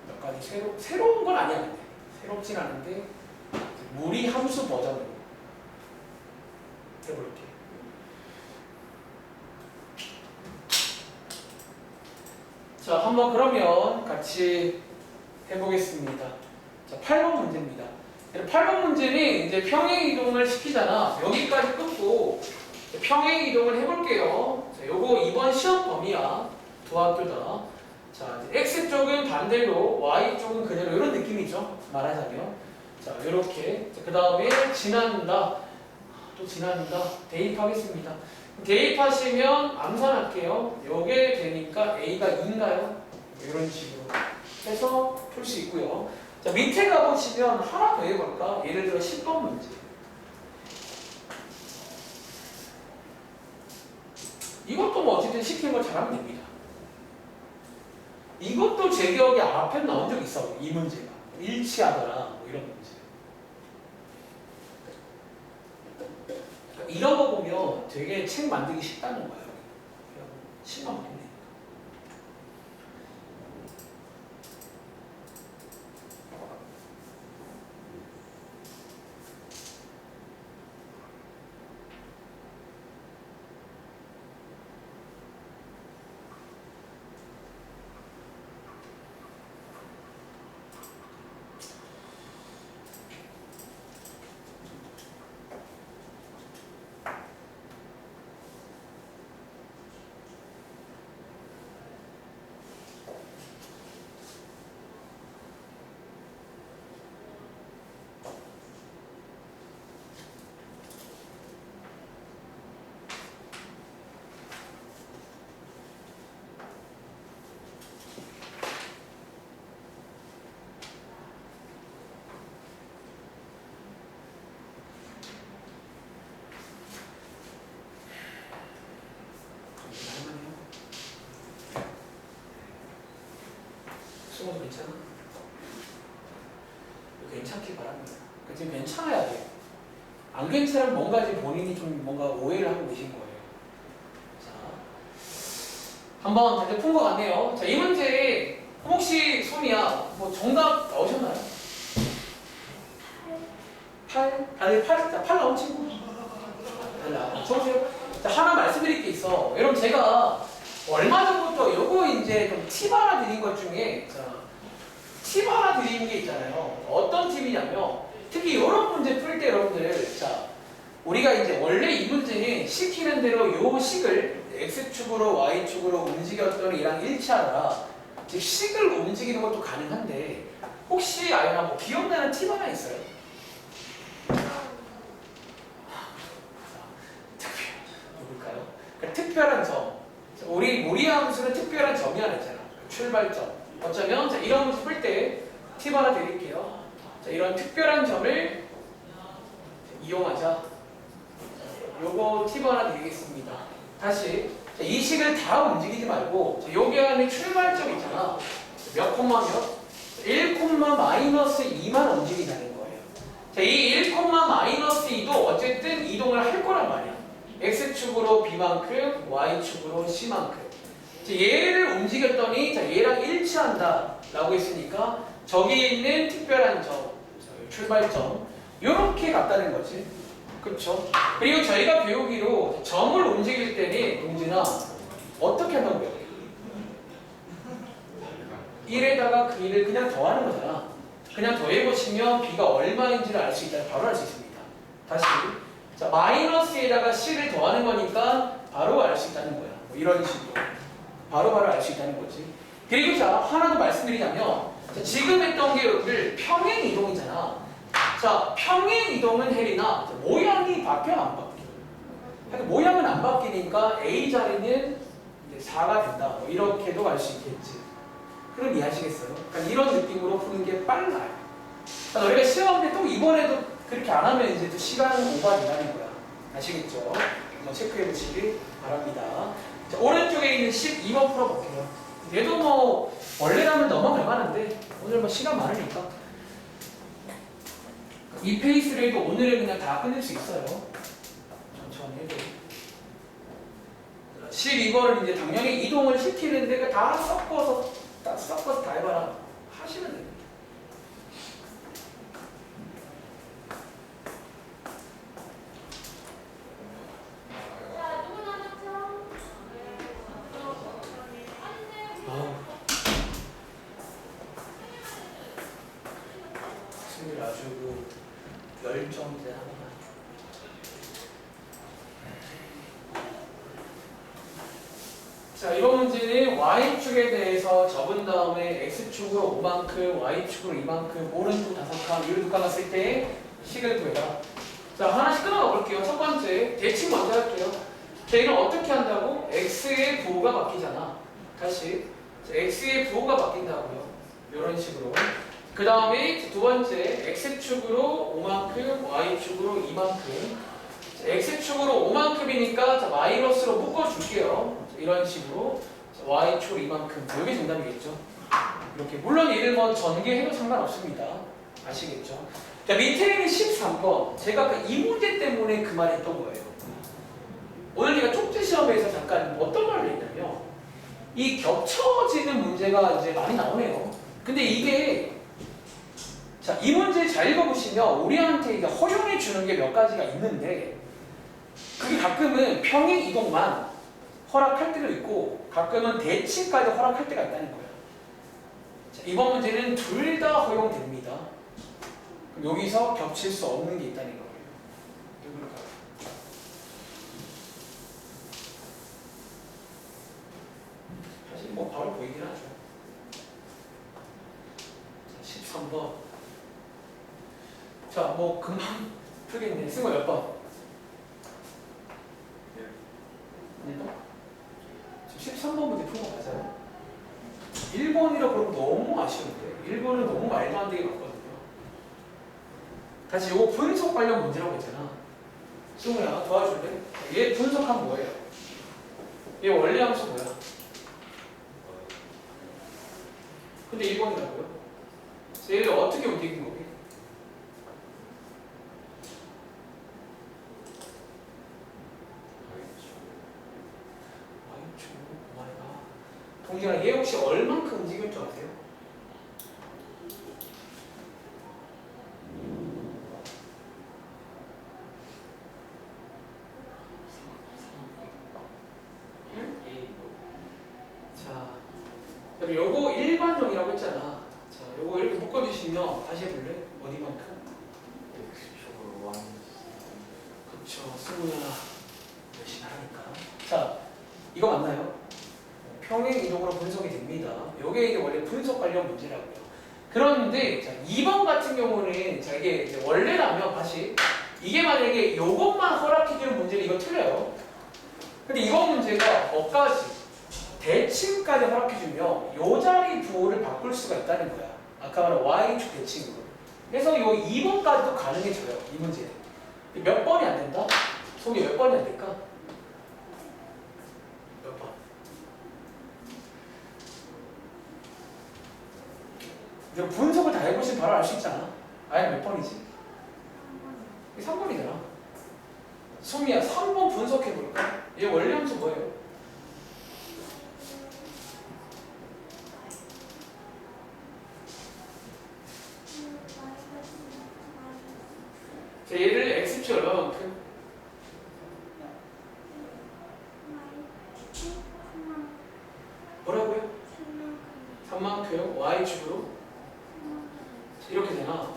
몇 가지 새로운 건 아니야. 근데 새롭진 않은데 무리 함수 버전으로 해볼게. 자, 한번 그러면 같이 해보겠습니다. 자, 8번 문제입니다. 8번 문제는 이제 평행이동을 시키잖아. 여기까지 끊고 평행이동을 해볼게요. 자, 요거 이번 시험 범위야. 두 학교다. 자, 이제 X쪽은 반대로 Y쪽은 그대로 이런 느낌이죠. 말하자면. 자, 요렇게. 그 다음에 지난다. 또 지난다. 대입하겠습니다. 대입하시면 암산할게요. 요게 되니까 A가 2인가요? 이런 식으로 해서 풀 수 있고요. 자, 밑에 가보시면 하나 더 해볼까? 예를 들어 10번 문제. 이것도 뭐 어쨌든 시키는 걸 잘하면 됩니다. 이것도 제 기억에 앞에 나온 적 있어. 이 문제가. 일치하더라. 뭐 이런 문제. 그러니까 이런 거 보면 되게 책 만들기 쉽다는 거예요. 심만 보네. 수고도 괜찮아? 괜찮길 바랍니다. 그러니까 지금 괜찮아야 돼요. 안 괜찮으면 뭔가 이제 본인이 좀 뭔가 오해를 하고 계신 거예요. 자, 한번 다들 푼 것 같네요. 자, 이 문제 혹시 소미야 뭐 정답 나오셨나요? 8? 다들 8? 자, 8 나온 친구? 달라. 쳐보세요. 자, 하나 말씀드릴 게 있어. 여러분 제가 얼마 전부터 요거 이제 좀 팁 하나 드린 것 중에 팁 하나 드리는 게 있잖아요. 어떤 팁이냐면 특히 이런 문제 풀 때 여러분들 자 우리가 이제 원래 이 문제는 시키는 대로 요 식을 x축으로 y축으로 움직였더니 이랑 일치하더라. 즉 식을 움직이는 것도 가능한데 혹시 아연아 뭐 기억나는 팁 하나 있어요? 누굴까요? 그러니까 특별한 점. 우리 함수는 특별한 점이 하나 있잖아. 출발점. 어쩌면 자, 이런 문제 풀 때 팁 하나 드릴게요. 자, 이런 특별한 점을 이용하자. 요거 팁 하나 드리겠습니다. 다시 자, 이 식을 다 움직이지 말고 자, 여기 안에 출발점 있잖아. 몇 콤마 몇? 1 마이너스 2만 움직이자는 거예요. 자, 이 1 마이너스 2도 어쨌든 이동을 할 거란 말이야. x축으로 b만큼 y축으로 c만큼. 자, 얘를 움직였더니 자, 얘랑 일치한다 라고 했으니까 저기 있는 특별한 점, 출발점 요렇게 갔다는 거지. 그렇죠? 그리고 저희가 배우기로 점을 움직일 때는 동진아 어떻게 한다고요? 1에다가 그 1을 그냥 더하는 거잖아. 그냥 더해보시면 b가 얼마인지를 알 수 있다. 바로 알 수 있습니다. 다시 자 마이너스에다가 c를 더하는 거니까 바로 알 수 있다는 거야. 뭐 이런 식으로 바로 알 수 있다는 거지. 그리고 자 하나 더 말씀드리자면 자, 지금 했던 게 여기를 평행 이동이잖아. 자 평행 이동은 혜리나 모양이 바뀌어 안 바뀌어? 그러니까 모양은 안 바뀌니까 a 자리는 이제 4가 된다. 뭐 이렇게도 알 수 있겠지. 그럼 이해하시겠어요? 그러니까 이런 느낌으로 푸는 게 빨라요. 그러니까 너희가 시험 때 또 이번에도 그렇게 안 하면 이제 또 시간 오버가 된다는 거야. 아시겠죠? 한번 체크해 보시기 바랍니다. 자, 오른쪽에 있는 12번 풀어볼게요. 얘도 뭐 원래라면 넘어갈 만한데 오늘 뭐 시간 많으니까 이 페이스로 해도 오늘은 그냥 다 끝낼 수 있어요. 천천히 해도. 12번은 이제 당연히 이동을 시키는데 다 섞어서 다 해봐라 하시면 됩니다. 학생들 아주 그 열정대합니다. 자, 이번 문제는 y축에 대해서 접은 다음에 x축으로 5만큼, y축으로 2만큼, 오른쪽 5칸, 위로 2칸 갔을 때 식을 구해라. 자, 하나씩 끊어가 볼게요. 첫 번째, 대칭 먼저 할게요. 자, 이는 어떻게 한다고? x의 부호가 바뀌잖아. 다시. 자, x의 부호가 바뀐다고요. 이런 식으로. 그 다음에 두 번째, x축으로 5만큼, y축으로 2만큼. 자, x축으로 5만큼이니까 자, 마이너스로 묶어줄게요. 이런 식으로 y축 이만큼 이게 정답이겠죠. 이렇게 물론 얘를 뭐 전개해도 상관없습니다. 아시겠죠? 자 밑에 있는 13번 제가 아까 이 문제 때문에 그 말 했던 거예요. 오늘 제가 쪽지 시험에서 잠깐 어떤 말을 했냐면 이 겹쳐지는 문제가 이제 많이 나오네요. 근데 이게 자 이 문제 잘 읽어보시면 우리한테 이제 허용해 주는 게 몇 가지가 있는데 그게 가끔은 평행 이동만 허락할 때도 있고 가끔은 대칭까지 허락할 때가 있다는 거예요. 자, 이번 문제는 둘 다 허용됩니다. 그럼 여기서 겹칠 수 없는 게 있다는 거예요. 누굴까요? 사실 뭐 바로 보이긴 하죠. 자, 13번. 자, 뭐 금방 풀겠네. 쓴 거 몇 번? 1번? 13번 문제 푼 거 맞아요? 1번이라 그러면 너무 아쉬운데 1번은 너무 말도 안 되게 맞거든요. 다시 이거 분석 관련 문제라고 했잖아. 승우야 도와줄래? 얘 분석하면 뭐예요? 얘 원래 함수 뭐야? 근데 1번이라고요? 얘를 어떻게 움직인 거게? 동진아, 얘 혹시 얼만큼 움직일 줄 아세요? 자, 그럼 요거 일반형이라고 했잖아. 자, 요거 이렇게 묶어주시면 다시 해볼래? 어디만큼? 그쵸, 승우야 열심히 하니까. 자, 이거 맞나요? 평행 이동으로 분석이 됩니다. 이게 이제 원래 분석 관련 문제라고요. 그런데 자, 2번 같은 경우는 자 이게 이제 원래라면 다시 이게 만약에 이것만 허락해주는 문제는 이거 틀려요. 근데 이번 문제가 뭐까지 대칭까지 허락해주면 요 자리 부호를 바꿀 수가 있다는 거야. 아까 말한 y축 대칭으로. 그래서 요 2번까지도 가능해져요. 이 문제는. 몇 번이 안 된다? 속이 몇 번이 안 될까? 몇 번? 이제 분석을 다 해보시면 바로 알 수 있잖아. 아예 몇 번이지? 3번이잖아. 소미야, 3번 분석해볼까? 얘 원래 함수 뭐예요? 자, 얘를 x축 얼마만큼? 뭐라고요? 3만큼 y축으로? 이렇게 되나?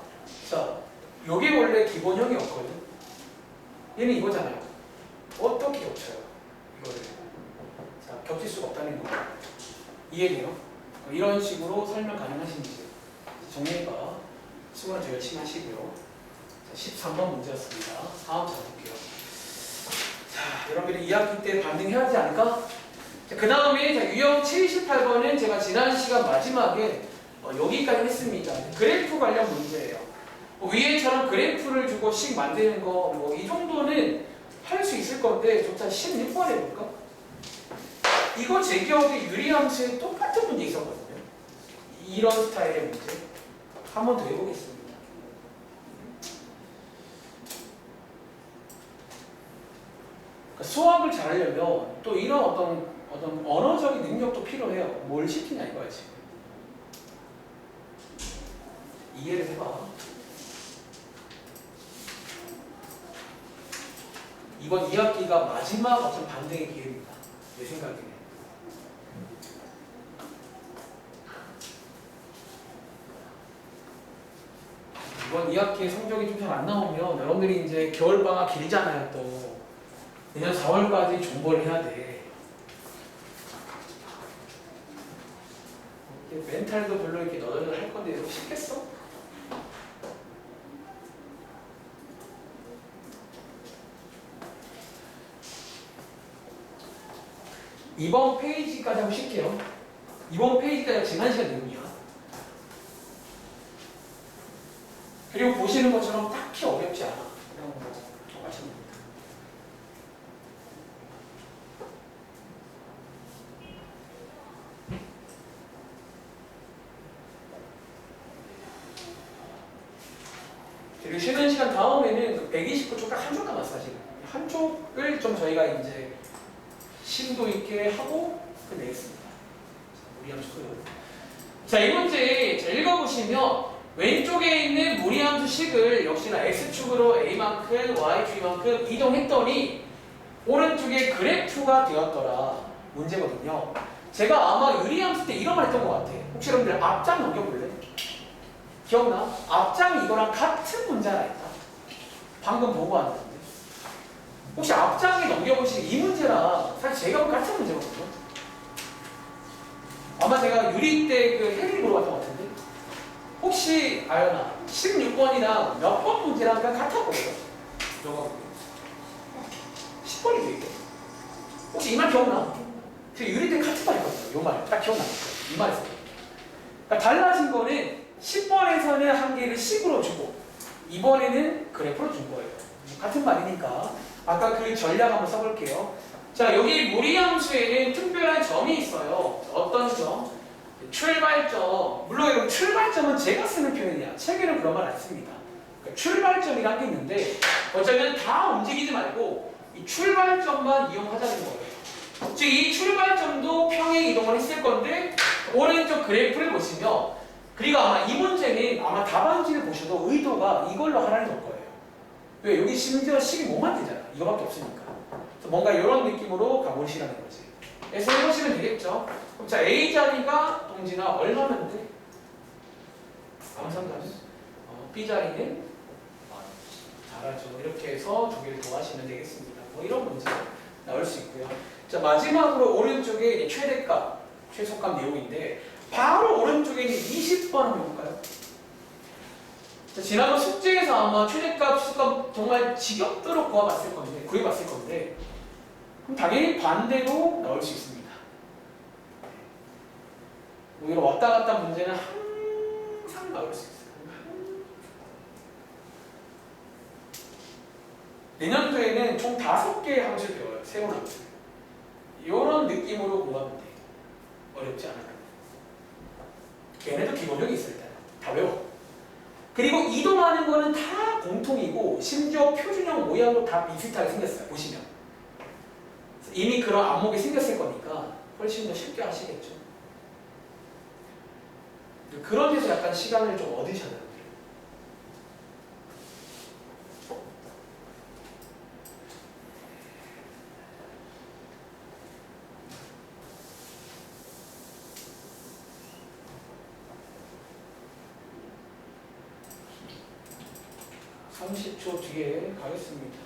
자, 요게 원래 기본형이었거든. 얘는 이거잖아요. 어떻게 겹쳐요? 이거를. 자, 겹칠 수가 없다는 거. 이해돼요? 이런 식으로 설명 가능하신지 정리해봐. 수고는 열심히 하시고요. 자, 13번 문제였습니다. 다음 자 볼게요. 자, 여러분들이 2학기 때 반등해야 하지 않을까? 그 다음에 유형 78번은 제가 지난 시간 마지막에 여기까지 했습니다. 그래프 관련 문제예요. 위에처럼 그래프를 주고 식 만드는 거 이 정도는 할 수 있을 건데 조차 16번 해볼까? 이거 제 기억에 유리함수에 똑같은 문제 있었거든요. 이런 스타일의 문제 한 번 더 해보겠습니다. 그러니까 수학을 잘하려면 또 이런 어떤 언어적인 능력도 필요해요. 뭘 시키냐 이거야 지금. 이해를 해봐. 이번 2학기가 마지막 어떤 반등의 기회입니다. 내 생각에는. 이번 2학기에 성적이 좀 잘 안 나오면 여러분들이 이제 겨울방학 길잖아요. 또 내년 4월까지 존버를 해야 돼. 멘탈도 별로 이렇게 너덜너덜 할 건데 이거 쉽겠어? 이번 페이지까지 한번 쉴게요. 이번 페이지까지 지난 시간 내용이야. 그리고 보시는 것처럼 딱히 어렵지 않아. 그냥 뭐 마찬가지입니다. 그리고 쉬는 시간 다음에는 129쪽 딱 한 쪽 남았어 사실. 한 쪽을 좀 저희가 이제 심도 있게 하고 끝내겠습니다. 무리함수 소요. 자, 이 문제 자, 읽어보시면 왼쪽에 있는 무리함수 식을 역시나 x축으로 a만큼 y축만큼 이동했더니 오른쪽에 그래프가 되었더라 문제거든요. 제가 아마 유리함수 때 이런 말 했던 것 같아. 혹시 여러분들 앞장 넘겨볼래? 기억나? 앞장이 이거랑 같은 문제 하나 있다. 방금 보고 왔는데 혹시 앞장에 넘겨보시면 이 문제랑 사실 제가 본 같은 문제거든요. 아마 제가 유리 때 그 해리 물어봤던 것 같은데 혹시 아연아 16번이랑 몇 번 문제랑 같아 보여요? 너가 10번이 되게 혹시 이 말 기억나? 제가 유리 때 같은 말 했거든요. 이 말 딱 기억나요. 이 말 했어요. 그러니까 달라진 거는 10번에서는 한 개를 식으로 주고 이번에는 그래프로 준 거예요. 같은 말이니까 아까 그 전략 한번 써볼게요. 자, 여기 무리함수에는 특별한 점이 있어요. 어떤 점? 출발점. 물론 여러분 출발점은 제가 쓰는 표현이야. 책에는 그런 말 안 씁니다. 그러니까 출발점이라는 게 있는데 어쩌면 다 움직이지 말고 이 출발점만 이용하자는 거예요. 즉 이 출발점도 평행 이동을 했을 건데 오른쪽 그래프를 보시면 그리고 아마 이 문제는 아마 답안지를 보셔도 의도가 이걸로 하라는 걸 거예요. 왜? 여기 심지어 식이 뭐만 되잖아. 이거밖에 없으니까. 그래서 뭔가 이런 느낌으로 가보시라는 거지. 그래서 해보시면 되겠죠. 그럼 자, A 자리가 동진아 얼마면 돼? 암산가지. B 자리는 잘하죠. 이렇게 해서 두 개를 더하시면 되겠습니다. 뭐 이런 문제. 나올 수 있고요. 자, 마지막으로 오른쪽에 이제 최대값, 최소값 내용인데 바로 오른쪽에 있는 20번 한번 볼까요? 자, 지난번 숙제에서 아마 최대값, 최소값 정말 지겹도록 구해봤을 건데 그럼 당연히 반대로 나올 수 있습니다. 오히려 왔다 갔다 문제는 항상 나올 수 있어요. 내년도에는 총 5개의 함수를 배워요. 새로운 함수. 이런 느낌으로 공부하면 돼. 어렵지 않아요. 걔네도 기본력이 있어요. 일단. 다 외워. 그리고 이동하는 거는 다 공통이고 심지어 표준형 모양도 다 비슷하게 생겼어요. 보시면. 이미 그런 안목이 생겼을 거니까 훨씬 더 쉽게 하시겠죠. 그런 데서 약간 시간을 좀 얻으셔야 30초 뒤에 가겠습니다.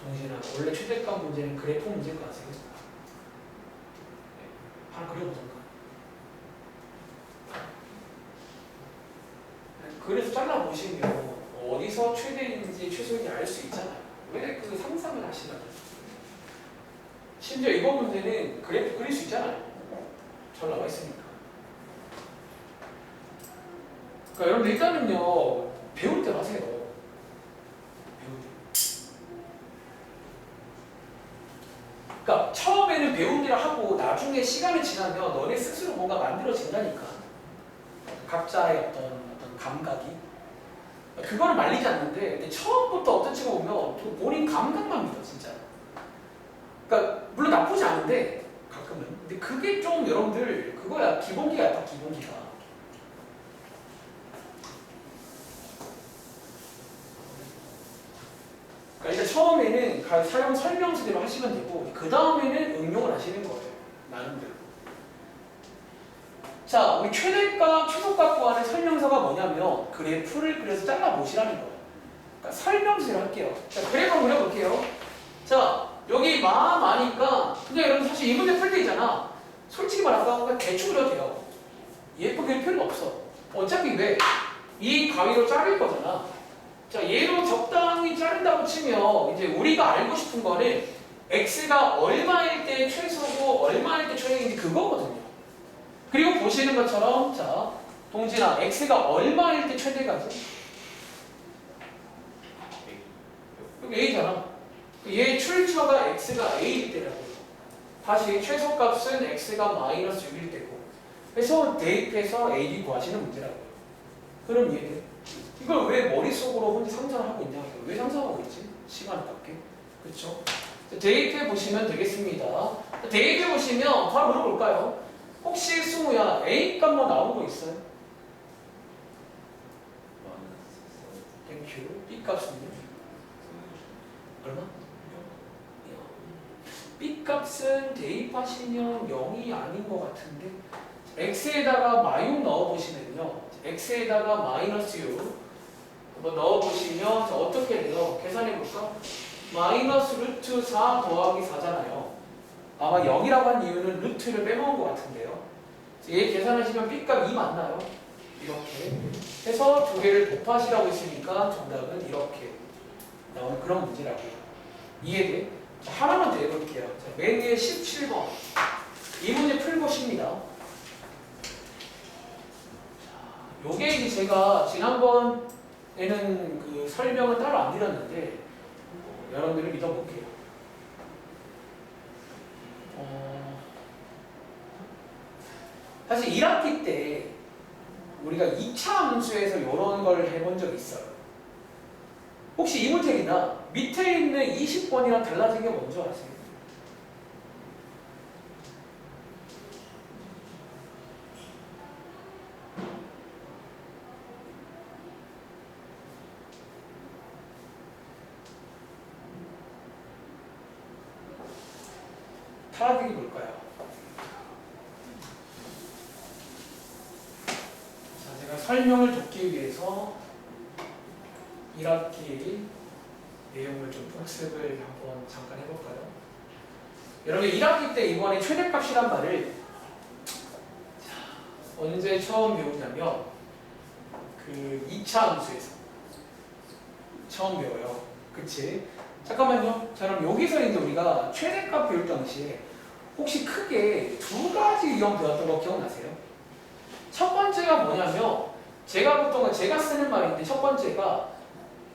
동진아, 원래 최대값 문제는 그래프 문제인 거 아세요? 하나 그려보던가. 그래서 잘라보시면 어디서 최대인지 최소인지 알 수 있잖아요. 왜 그 상상을 하시나요? 심지어 이번 문제는 그래프 그릴 수 있잖아요. 잘 나와 있으니까. 그러니까 여러분 일단은요, 배울 때 하세요. 배울 때. 그러니까 처음에는 배운 일을 하고 나중에 시간이 지나면 너네 스스로 뭔가 만들어진다니까. 각자의 어떤 감각이. 그거는 말리지 않는데 근데 처음부터 어떤 친구 보면 본인 감각만 믿어 진짜. 그러니까 물론 나쁘지 않은데 가끔은. 근데 그게 좀 여러분들 그거야. 기본기가 약간 기본기가. 그러니까 일단 처음에는 사용 설명서대로 하시면 되고 그 다음에는 응용을 하시는 거예요. 나름대로. 자, 우리 최대값, 최소값 구하는 설명서가 뭐냐면 그래프를 그려서 잘라보시라는 거예요. 그러니까 설명서를 할게요. 자, 그래프 한번 그려볼게요. 자, 여기 마니까 근데 여러분 사실 이 문제 풀 때 있잖아. 솔직히 말하면 그냥 대충 그려도 돼요. 예쁘게 그릴 필요가 없어. 어차피 왜? 이 가위로 자를 거잖아. 자, 얘로 적당히 자른다고 치면 이제 우리가 알고 싶은 거는 x가 얼마일 때 최소고 얼마일 때 최대인지 그거거든요. 그리고 보시는 것처럼 자, 동진아, x가 얼마일 때 최대가지? 여기 a잖아. 얘 출처가 x가 a일 때라고요. 다시 최소값은 x가 마이너스 6일 때고. 그래서 대입해서 a, b 구하시는 문제라고요. 그럼 이해돼? 이걸 왜 머릿속으로 혼자 상상을 하고 있냐? 왜 상상하고 있지? 시간 아깝게. 그렇죠? 대입해 보시면 되겠습니다. 대입해 보시면 바로 물어볼까요? 혹시 승우야 A 값만 나온 거 있어요? 땡큐. B 값은요? 얼마? B 값은 대입하시면 0이 아닌 것 같은데 X에다가 마육 넣어보시면요. X에다가 마이너스 6 한번 넣어보시면 어떻게 돼요? 계산해볼까? 마이너스 루트 4 더하기 4잖아요. 아마 0이라고 한 이유는 루트를 빼먹은 것 같은데요. 얘 계산하시면 B값 2 맞나요? 이렇게 해서 두 개를 곱하시라고 했으니까 정답은 이렇게 나오는 그런 문제라고요. 이해돼? 자, 하나만 더 해볼게요. 자, 맨 위에 17번 이 문제 풀고 쉽니다. 요게 이제 제가 지난번에는 그 설명은 따로 안 드렸는데 여러분들을 믿어볼게요. 사실 1학기 때 우리가 2차 함수에서 이런 걸 해본 적 있어요. 혹시 이 문제이나 밑에 있는 20번이랑 달라진 게 뭔지 아세요? 타락이 뭘까요? 자, 제가 설명을 돕기 위해서 1학기 내용을 좀 복습을 한번 잠깐 해볼까요? 여러분 1학기 때 이번에 최대값이란 말을 언제 처음 배우냐면 그 2차 함수에서 처음 배워요. 그치? 잠깐만요. 자, 그럼 여기서 이제 우리가 최대값 배울 당시에 혹시 크게 두 가지 유형 배웠던 거 기억나세요? 첫 번째가 뭐냐면 제가 쓰는 말인데 첫 번째가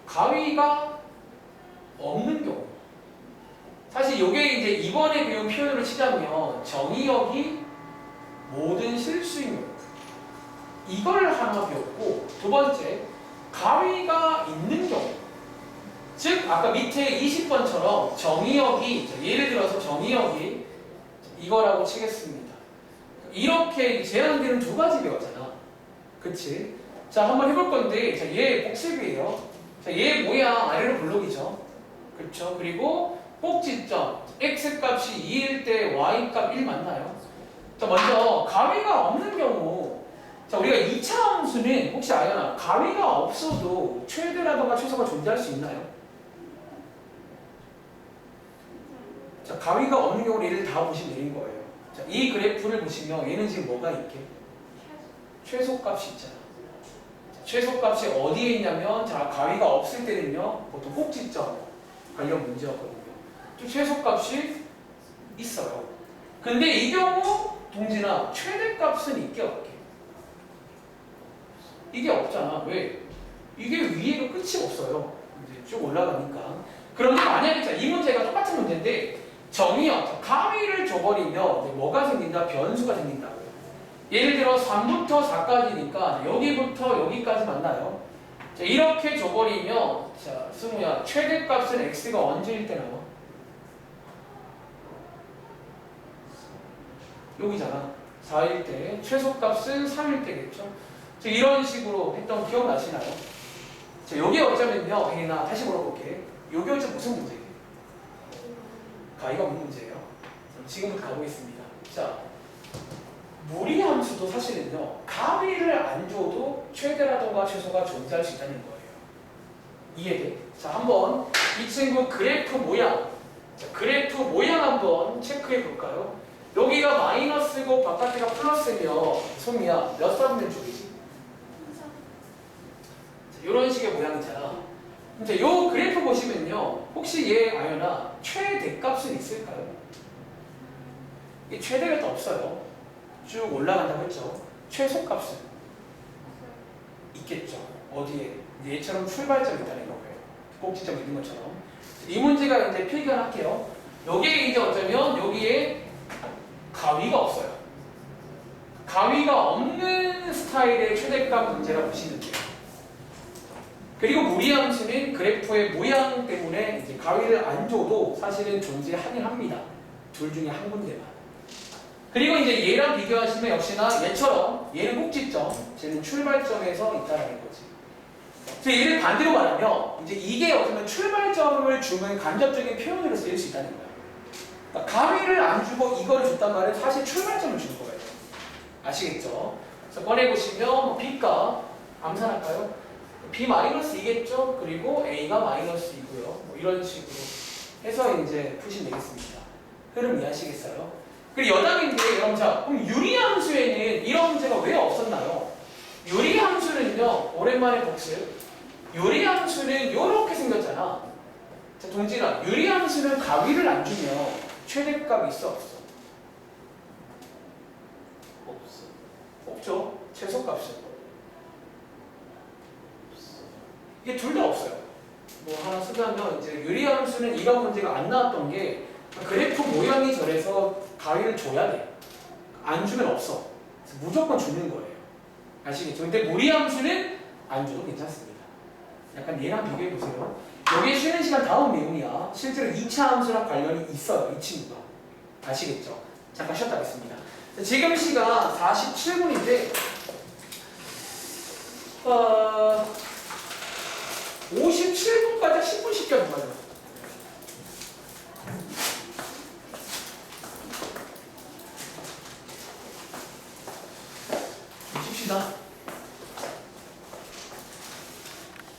가위가 없는 경우. 사실 이게 이제 이번에 배운 표현으로 치자면 정의역이 모든 실수인 경우. 이걸 하나 배웠고 두 번째 가위가 있는 경우. 즉 아까 밑에 20번처럼 정의역이 예를 들어서 정의역이 이거라고 치겠습니다. 이렇게 제한되는 두 가지 배웠잖아. 그치? 자 한번 해볼 건데 자, 얘 복습이에요. 자, 얘 모양 아래로 블록이죠. 그렇죠? 그리고 꼭지점 x값이 2일 때 y값 1 맞나요? 자 먼저 가위가 없는 경우 자 우리가 2차 함수는 혹시 알려나 가위가 없어도 최대라던가 최소가 존재할 수 있나요? 자 가위가 없는 경우는 얘를 다 보시면 되는 거예요. 자, 이 그래프를 보시면 얘는 지금 뭐가 있게? 최소값이 있잖아. 자, 최소값이 어디에 있냐면 자 가위가 없을 때는요 보통 꼭지점 관련 문제였거든요. 좀 최소값이 있어요. 근데 이 경우 동진아 최대값은 있게 없게? 이게 없잖아. 왜? 이게 위에가 끝이 없어요. 이제 쭉 올라가니까. 그런데 만약에 자, 이 문제가 똑같은 문제인데 정의역, 가위를 줘버리면 뭐가 생긴다? 변수가 생긴다고요. 예를 들어 3부터 4까지니까 여기부터 여기까지 맞나요? 자, 이렇게 줘버리면 자, 승우야 최대값은 x가 언제일 때 나와? 여기잖아. 4일 때 최소값은 3일 때겠죠. 자, 이런 식으로 했던 기억나시나요? 자, 여기 어쩌면요. 혜인아 다시 물어볼게. 여기 어쩌면 무슨 문제예요? 가위가 없는 문제예요. 지금부터 가보겠습니다. 자, 무리함수도 사실은요. 가위를 안 줘도 최대라던가 최소가 존재할 수 있다는 거예요. 이해돼? 자, 한번 이 친구 그래프 모양 자, 그래프 모양 한번 체크해 볼까요? 여기가 마이너스고 바깥에가 플러스면 소미야 몇 사분면 쪽이지? 이런 식의 모양이잖아. 이제 요 그래프 보시면요. 혹시 얘 아연아 최대값은 있을까요? 이 최대가 또 없어요. 쭉 올라간다고 했죠. 최소값은 있겠죠. 어디에? 얘처럼 출발점이 있다는 거예요. 꼭지점 있는 것처럼. 이 문제가 이제 필기할게요. 여기에 이제 어쩌면 여기에 가위가 없어요. 가위가 없는 스타일의 최대값 문제라고 보시면 돼요. 그리고 무리함수는 그래프의 모양 때문에 이제 가위를 안 줘도 사실은 존재하긴 합니다. 둘 중에 한 군데만. 그리고 이제 얘랑 비교하시면 역시나 얘처럼 얘는 꼭지점, 쟤는 출발점에서 있다는 거지. 그래서 얘를 반대로 말하면 이제 이게 어쩌면 출발점을 주는 간접적인 표현으로 쓰일 수 있다는 거야. 그러니까 가위를 안 주고 이거를 줬단 말은 사실 출발점을 준 거예요. 아시겠죠? 그래서 꺼내보시면 뭐 B가 암산할까요? B-2겠죠? 그리고 A가 -2고요. 뭐 이런 식으로 해서 이제 푸시면 되겠습니다. 흐름 이해하시겠어요? 그리고 여담인데 여러분 자 그럼 유리함수에는 이런 문제가 왜 없었나요? 유리함수는요 오랜만에 복습 유리함수는 이렇게 생겼잖아. 자 동진아 유리함수는 가위를 안 주면 최대값이 있어 없어? 없어. 없죠. 최소값은 이게 둘 다 없어요. 뭐 하나 쓰자면 이제 유리함수는 이런 문제가 안 나왔던 게 그래프 모양이 저래서 가위를 줘야 돼. 안 주면 없어. 그래서 무조건 주는 거예요. 아시겠죠? 근데 무리함수는 안 줘도 괜찮습니다. 약간 얘랑 비교해 보세요. 여기에 쉬는 시간 다음 내용이야. 실제로 2차 함수랑 관련이 있어요. 이 친구가. 아시겠죠? 잠깐 쉬었다 하겠습니다. 지금 시간 47분인데 57분까지 10분씩 껴도 맞아요.